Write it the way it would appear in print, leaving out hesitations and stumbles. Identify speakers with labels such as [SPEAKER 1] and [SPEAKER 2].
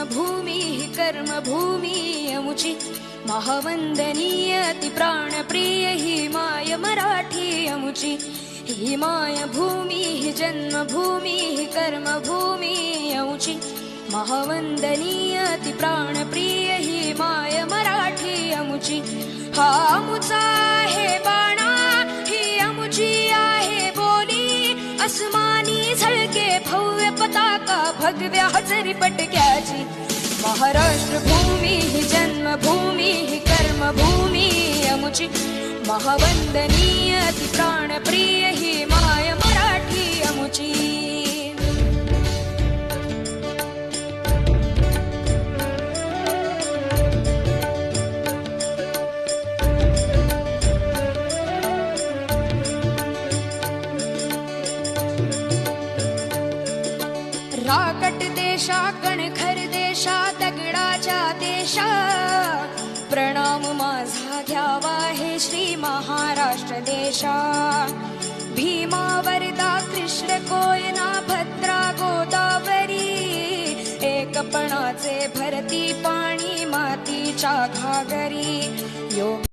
[SPEAKER 1] जन्मभूमी कर्मभूमी अमुची महावंदनीय अति प्राणप्रिय ही माय मराठी अमुची ही माय भूमी ही जन्मभूमी ही कर्मभूमी अमुची महावंदनीय अति प्राणप्रिय ही माय मराठी अमुची हा अमुचा आहे बाणा ही अमुची आहे बोली अस्मानी झळके भव्य पताका भगव्या हजरी पटक्याची महाराष्ट्र भूमी ही जन्मभूमी ही कर्मभूमी अमुची महावंदनीय अति प्राणप्रिय ही माय मराठी अमुची राकट देशा कणखर देशा दगडाच्या देशा प्रणाम माझा घ्यावा हे श्री महाराष्ट्र देशा भीमा वरदा कृष्ण कोयना भद्रा गोदावरी एकपणाचे भरती पाणी मातीच्या घागरी योग